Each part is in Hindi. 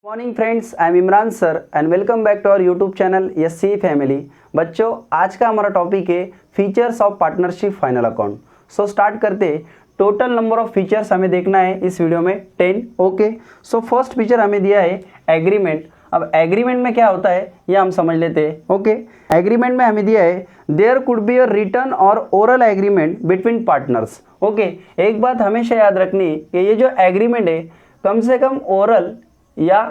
Morning friends, I am Imran sir and welcome back to our YouTube channel SC family. बच्चों, आज का हमारा टॉपिक है features of partnership final account. So start करते। टोटल नंबर ऑफ फीचर्स हमें देखना है इस वीडियो में 10। ओके, सो फर्स्ट फीचर हमें दिया है एग्रीमेंट। अब एग्रीमेंट में क्या होता है ये हम समझ लेते हैं। ओके, एग्रीमेंट में हमें दिया है there could be a written और oral agreement between partners. Okay, एक बात हमेशा याद रखनी कि ये जो एग्रीमेंट है कम से कम ओरल या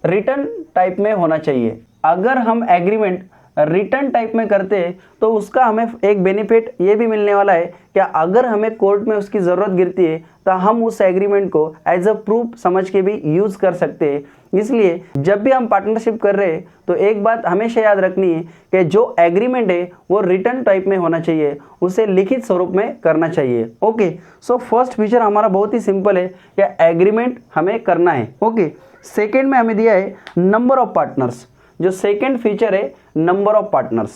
रिटर्न टाइप में होना चाहिए। अगर हम एग्रीमेंट रिटर्न टाइप में करते तो उसका हमें एक बेनिफिट ये भी मिलने वाला है कि अगर हमें कोर्ट में उसकी ज़रूरत गिरती है तो हम उस एग्रीमेंट को एज अ प्रूफ समझ के भी यूज़ कर सकते हैं। इसलिए जब भी हम पार्टनरशिप कर रहे हैं तो एक बात हमेशा याद रखनी है कि जो एग्रीमेंट है वो रिटर्न टाइप में होना चाहिए, उसे लिखित स्वरूप में करना चाहिए। ओके, सो फर्स्ट फीचर हमारा बहुत ही सिंपल है कि एग्रीमेंट हमें करना है। ओके, सेकेंड में हमें दिया है नंबर ऑफ पार्टनर्स। जो सेकेंड फीचर है नंबर ऑफ पार्टनर्स।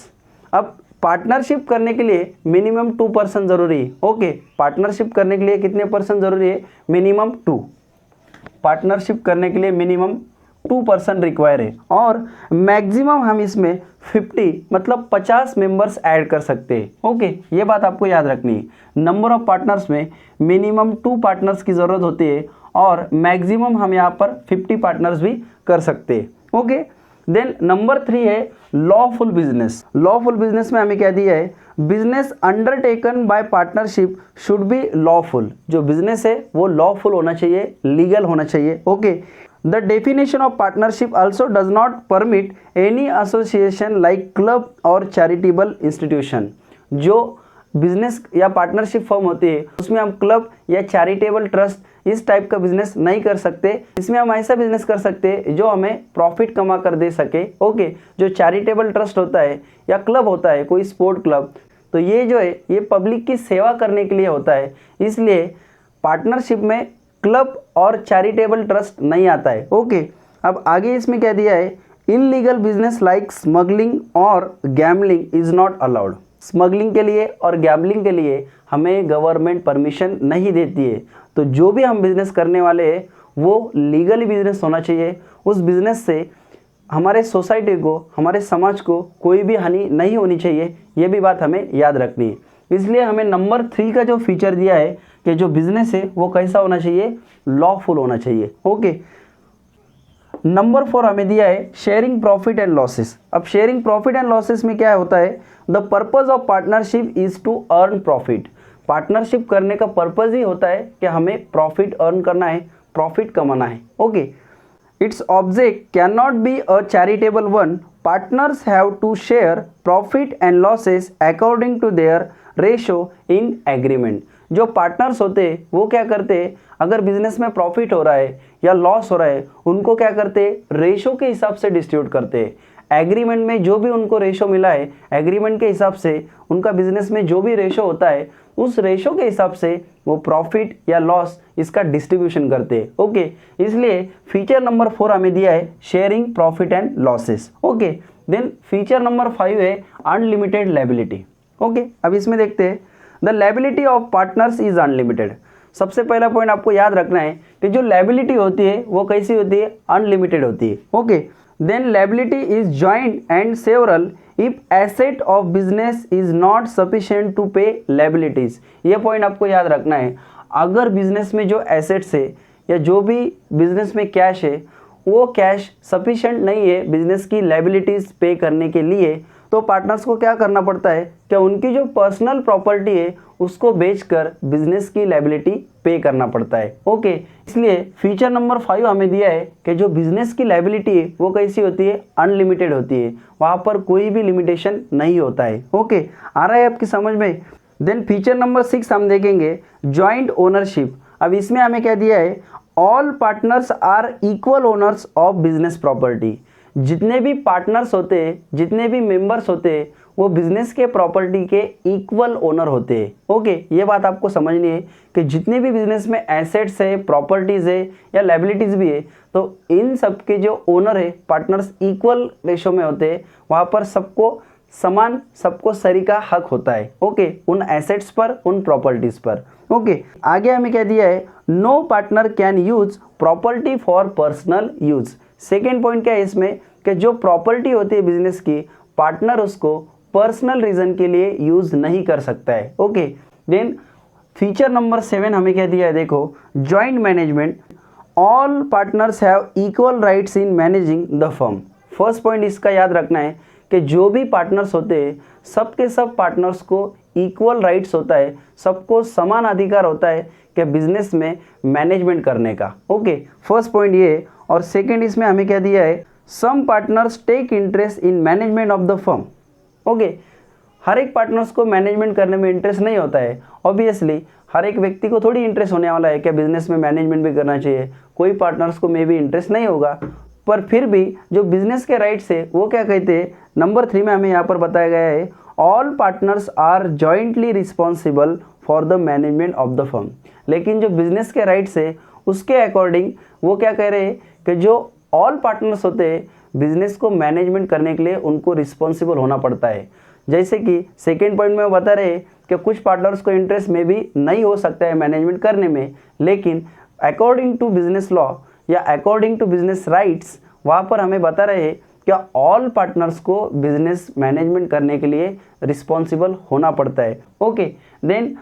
अब पार्टनरशिप करने के लिए मिनिमम 2 पर्सन जरूरी है। ओके, पार्टनरशिप करने के लिए कितने पर्सन जरूरी है? मिनिमम 2। पार्टनरशिप करने के लिए मिनिमम 2 पर्सन रिक्वायर है और मैक्सिमम हम इसमें 50 मतलब 50 मेंबर्स ऐड कर सकते हैं। ओके, ये बात आपको याद रखनी है। नंबर ऑफ पार्टनर्स में मिनिमम 2 पार्टनर्स की ज़रूरत होती है और मैक्सिमम हम यहाँ पर 50 पार्टनर्स भी कर सकते हैं। ओके, देन नंबर 3 है लॉफुल बिजनेस। लॉफुल बिजनेस में हमें क्या दिया है? Business undertaken by partnership should be lawful. जो बिजनेस है वो लॉफुल होना चाहिए, लीगल होना चाहिए। Okay, the definition of partnership also does not permit any association like club और चैरिटेबल इंस्टीट्यूशन। जो बिजनेस या पार्टनरशिप फर्म होती है उसमें हम क्लब या चैरिटेबल ट्रस्ट इस टाइप का बिजनेस नहीं कर सकते। इसमें हम ऐसा बिजनेस कर सकते हैं जो हमें प्रॉफिट कमा कर दे सके। ओके, जो चैरिटेबल ट्रस्ट होता है या क्लब होता है, कोई स्पोर्ट क्लब, तो ये जो है ये पब्लिक की सेवा करने के लिए होता है। इसलिए पार्टनरशिप में क्लब और चैरिटेबल ट्रस्ट नहीं आता है। ओके, अब आगे इसमें क्या दिया है? इनलीगल बिजनेस लाइक स्मगलिंग और gambling is not allowed. Smuggling के लिए और गैम्बलिंग के लिए हमें गवर्नमेंट परमिशन नहीं देती है। तो जो भी हम बिज़नेस करने वाले हैं वो लीगली बिजनेस होना चाहिए। उस बिज़नेस से हमारे सोसाइटी को, हमारे समाज को कोई भी हानि नहीं होनी चाहिए। ये भी बात हमें याद रखनी है। इसलिए हमें नंबर 3 का जो फीचर दिया है कि जो बिज़नेस है वो कैसा होना चाहिए? लॉफुल होना चाहिए। ओके, नंबर 4 हमें दिया है शेयरिंग प्रॉफिट एंड लॉसेस। अब शेयरिंग प्रॉफिट एंड लॉसेस में क्या होता है? The purpose of partnership is to earn profit. Partnership करने का पर्पज ही होता है कि हमें प्रॉफिट अर्न करना है, प्रॉफिट कमाना है। Okay, its object can not be a charitable one. Partners have to share profit and losses according to their ratio in agreement. जो पार्टनर्स होते हैं वो क्या करते हैं? अगर बिजनेस में प्रॉफिट हो रहा है या लॉस हो रहा है, उनको क्या करते हैं? रेशो के हिसाब से डिस्ट्रीब्यूट करते हैं। एग्रीमेंट में जो भी उनको रेशो मिला है, एग्रीमेंट के हिसाब से उनका बिजनेस में जो भी रेशो होता है उस रेशो के हिसाब से वो प्रॉफिट या लॉस इसका डिस्ट्रीब्यूशन करते हैं। ओके, इसलिए फीचर नंबर 4 हमें दिया है sharing profit and losses. Okay, then feature number 5 है अनलिमिटेड लायबिलिटी। ओके, अब इसमें देखते हैं the liability of partners is unlimited. सबसे पहला पॉइंट आपको याद रखना है कि जो लायबिलिटी होती है वो कैसी होती है? अनलिमिटेड होती है। Okay, then liability is joint and several if asset of business is not sufficient to pay liabilities. ये पॉइंट आपको याद रखना है। अगर बिजनेस में जो एसेट्स है या जो भी बिजनेस में कैश है वो कैश सफिशिएंट नहीं है बिजनेस की लायबिलिटीज पे करने के लिए, तो पार्टनर्स को क्या करना पड़ता है कि उनकी जो पर्सनल प्रॉपर्टी है उसको बेचकर बिजनेस की लायबिलिटी पे करना पड़ता है। ओके, इसलिए फीचर नंबर 5 हमें दिया है कि जो बिजनेस की लायबिलिटी है वो कैसी होती है? अनलिमिटेड होती है। वहाँ पर कोई भी लिमिटेशन नहीं होता है। ओके, आ रहा है आपकी समझ में? देन फीचर नंबर 6 हम देखेंगे जॉइंट ओनरशिप। अब इसमें हमें क्या दिया है? All partners are equal owners of business property. जितने भी पार्टनर्स होते हैं, जितने भी मेंबर्स होते हैं, वो बिजनेस के प्रॉपर्टी के इक्वल ओनर होते हैं। ओके, ये बात आपको समझनी है कि जितने भी बिजनेस में एसेट्स है, प्रॉपर्टीज है या लायबिलिटीज भी है, तो इन सब के जो ओनर है पार्टनर्स इक्वल रेशो में होते हैं। वहाँ पर सबको समान सबको सरी का हक होता है। ओके, उन एसेट्स पर, उन प्रॉपर्टीज पर। ओके, आगे हमें क्या दिया है, no partner can use property for personal use. Second point क्या है इसमें कि जो प्रॉपर्टी होती है बिजनेस की, पार्टनर उसको पर्सनल रीजन के लिए यूज नहीं कर सकता है। ओके, देन फीचर नंबर 7 हमें क्या दिया है, देखो, joint management, all partners have equal rights in managing the firm. First point इसका याद रखना है कि जो भी पार्टनर्स होते हैं सबके सब पार्टनर्स को इक्वल राइट्स होता है, सबको समान अधिकार होता है कि बिजनेस में मैनेजमेंट करने का। ओके, फर्स्ट पॉइंट ये। और सेकंड इसमें हमें क्या दिया है, some partners take interest in management of the firm. Okay, हर एक पार्टनर्स को मैनेजमेंट करने में इंटरेस्ट नहीं होता है। ऑब्वियसली हर एक व्यक्ति को थोड़ी इंटरेस्ट होने वाला है कि बिजनेस में मैनेजमेंट भी करना चाहिए, कोई पार्टनर्स को मे भी इंटरेस्ट नहीं होगा, पर फिर भी जो बिजनेस के राइट्स है वो क्या कहते हैं, नंबर 3 में हमें यहाँ पर बताया गया है, all partners are jointly responsible for the management of the firm. लेकिन जो बिजनेस के राइट्स है उसके अकॉर्डिंग वो क्या कह रहे हैं कि जो ऑल पार्टनर्स होते हैं बिजनेस को मैनेजमेंट करने के लिए उनको रिस्पॉन्सिबल होना पड़ता है। जैसे कि सेकेंड पॉइंट में वो बता रहे हैं कि कुछ पार्टनर्स को इंटरेस्ट में भी नहीं हो सकता है मैनेजमेंट करने में, लेकिन अकॉर्डिंग टू बिजनेस लॉ या अकॉर्डिंग टू बिजनेस राइट्स वहाँ पर हमें बता रहे हैं कि ऑल पार्टनर्स को बिजनेस मैनेजमेंट करने के लिए रिस्पॉन्सिबल होना पड़ता है। Okay, then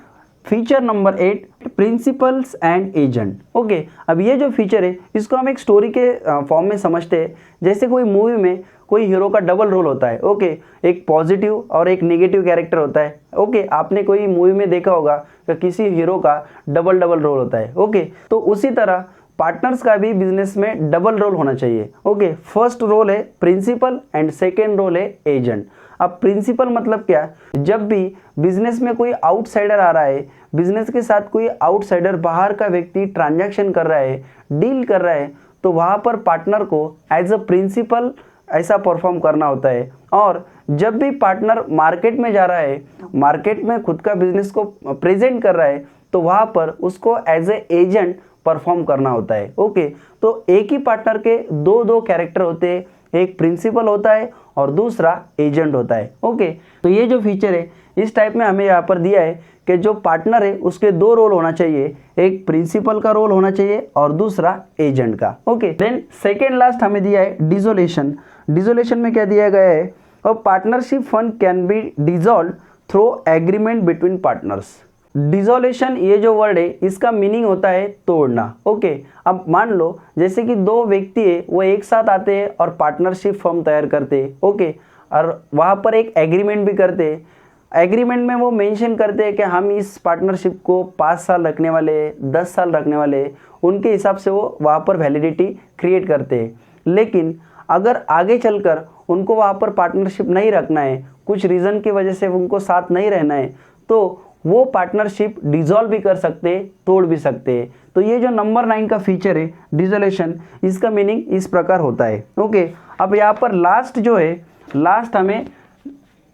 feature number 8, principles and agent. Okay, अब ये जो फीचर है इसको हम एक स्टोरी के फॉर्म में समझते हैं। जैसे कोई मूवी में कोई हीरो का डबल रोल होता है। ओके, एक पॉजिटिव और एक नेगेटिव कैरेक्टर होता है। ओके, आपने कोई मूवी में देखा होगा कि किसी हीरो का डबल रोल होता है। ओके, तो उसी तरह पार्टनर्स का भी बिजनेस में डबल रोल होना चाहिए। ओके, फर्स्ट रोल है प्रिंसिपल एंड सेकेंड रोल है एजेंट। अब प्रिंसिपल मतलब क्या, जब भी बिजनेस में कोई आउटसाइडर आ रहा है, बिजनेस के साथ कोई आउटसाइडर बाहर का व्यक्ति ट्रांजैक्शन कर रहा है, डील कर रहा है, तो वहाँ पर पार्टनर को एज अ प्रिंसिपल ऐसा परफॉर्म करना होता है। और जब भी पार्टनर मार्केट में जा रहा है, मार्केट में खुद का बिजनेस को प्रेजेंट कर रहा है, तो वहाँ पर उसको एज ए एजेंट परफॉर्म करना होता है। ओके, तो एक ही पार्टनर के दो कैरेक्टर होते हैं, एक प्रिंसिपल होता है और दूसरा एजेंट होता है। ओके, तो ये जो फीचर है इस टाइप में हमें यहाँ पर दिया है कि जो पार्टनर है उसके 2 रोल होना चाहिए, एक प्रिंसिपल का रोल होना चाहिए और दूसरा एजेंट का। ओके, देन सेकेंड लास्ट हमें दिया है डिसोल्यूशन। डिसोल्यूशन में क्या दिया गया है, a partnership fund can be dissolve through agreement between partners. Dissolution ये जो वर्ड है इसका मीनिंग होता है तोड़ना। ओके, अब मान लो जैसे कि 2 व्यक्ति है वो एक साथ आते हैं और पार्टनरशिप फर्म तैयार करते हैं। ओके, और वहाँ पर एक एग्रीमेंट भी करते हैं। एग्रीमेंट में वो मेंशन करते हैं कि हम इस पार्टनरशिप को 5 साल रखने वाले, 10 साल रखने वाले, उनके हिसाब से वो वहाँ पर वैलिडिटी क्रिएट करते हैं। लेकिन अगर आगे चलकर उनको वहाँ पर पार्टनरशिप नहीं रखना है, कुछ रीज़न की वजह से उनको साथ नहीं रहना है, तो वो पार्टनरशिप डिसॉल्व भी कर सकते हैं, तोड़ भी सकते हैं। तो ये जो नंबर 9 का फीचर है डिसोल्यूशन, इसका मीनिंग इस प्रकार होता है। ओके, अब यहाँ पर लास्ट जो है, लास्ट हमें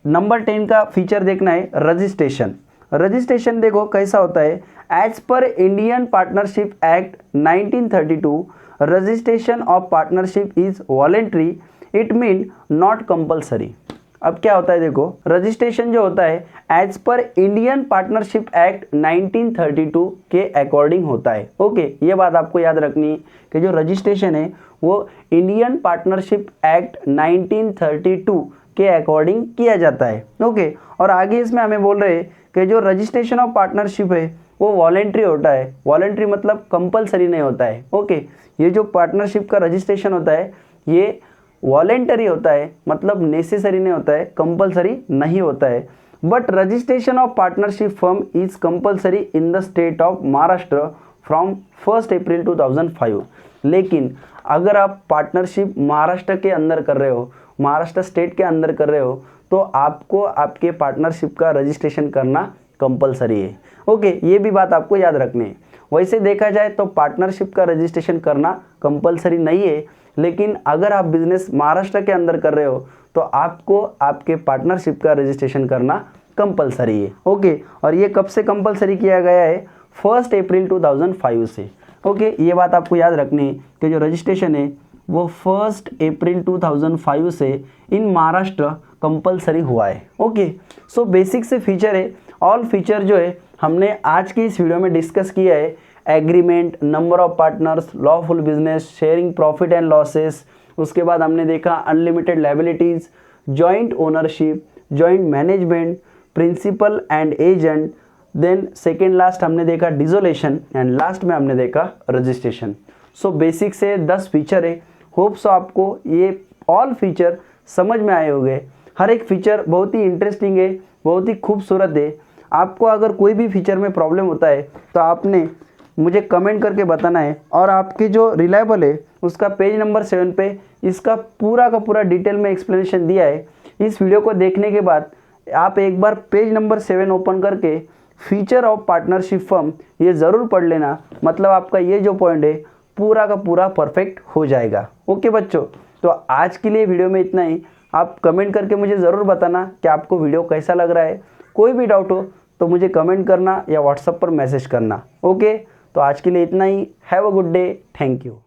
नंबर 10 का फीचर देखना है, रजिस्ट्रेशन। रजिस्ट्रेशन देखो कैसा होता है, as per Indian Partnership Act 1932 registration of partnership is voluntary, it mean not compulsory. अब क्या होता है देखो, रजिस्ट्रेशन जो होता है as per Indian Partnership Act 1932 के अकॉर्डिंग होता है। ओके, ये बात आपको याद रखनी है कि जो रजिस्ट्रेशन है वो इंडियन पार्टनरशिप एक्ट 1932 के अकॉर्डिंग किया जाता है। ओके, और आगे इसमें हमें बोल रहे हैं कि जो रजिस्ट्रेशन ऑफ पार्टनरशिप है वो वॉलेंट्री होता है। वॉलेंट्री मतलब कंपलसरी नहीं होता है। ओके, ये जो पार्टनरशिप का रजिस्ट्रेशन होता है ये वॉलेंटरी होता है, मतलब नेसेसरी नहीं होता है, कंपलसरी नहीं होता है। But registration of partnership firm is compulsory in the state of Maharashtra from 1 अप्रैल 2005। लेकिन अगर आप पार्टनरशिप महाराष्ट्र के अंदर कर रहे हो, महाराष्ट्र स्टेट के अंदर कर रहे हो, तो आपको आपके पार्टनरशिप का रजिस्ट्रेशन करना कंपलसरी है। ओके, ये भी बात आपको याद रखनी है। वैसे देखा जाए तो पार्टनरशिप का रजिस्ट्रेशन करना कंपलसरी नहीं है, लेकिन अगर आप बिजनेस महाराष्ट्र के अंदर कर रहे हो तो आपको आपके पार्टनरशिप का रजिस्ट्रेशन करना कंपलसरी है। ओके, और ये कब से कंपलसरी किया गया है, 1 अप्रैल 2005 से। ओके, ये बात आपको याद रखनी है कि जो रजिस्ट्रेशन है वो 1 अप्रैल 2005 से इन महाराष्ट्र कंपलसरी हुआ है। ओके, सो बेसिक से फीचर है, ऑल फीचर जो है हमने आज की इस वीडियो में डिस्कस किया है। Agreement, number of partners, lawful business, sharing profit and losses, उसके बाद हमने देखा unlimited liabilities, joint ownership, joint management, principal and agent, then second last हमने देखा डिसोलेशन एंड लास्ट में हमने देखा रजिस्ट्रेशन। सो बेसिक से 10 फीचर है। होप सो आपको ये ऑल फीचर समझ में आए होंगे। हर एक फीचर बहुत ही इंटरेस्टिंग है, बहुत ही खूबसूरत है। आपको अगर कोई भी फीचर में प्रॉब्लम होता है तो आपने मुझे कमेंट करके बताना है, और आपके जो रिलायबल है उसका पेज नंबर 7 पे इसका पूरा का पूरा डिटेल में एक्सप्लेनेशन दिया है। इस वीडियो को देखने के बाद आप एक बार पेज नंबर 7 ओपन करके फीचर ऑफ पार्टनरशिप फर्म ये ज़रूर पढ़ लेना, मतलब आपका ये जो पॉइंट है पूरा का पूरा परफेक्ट हो जाएगा। ओके बच्चों, तो आज के लिए वीडियो में इतना ही। आप कमेंट करके मुझे ज़रूर बताना कि आपको वीडियो कैसा लग रहा है। कोई भी डाउट हो तो मुझे कमेंट करना या व्हाट्सएप पर मैसेज करना। ओके, तो आज के लिए इतना ही। Have a good day, thank you.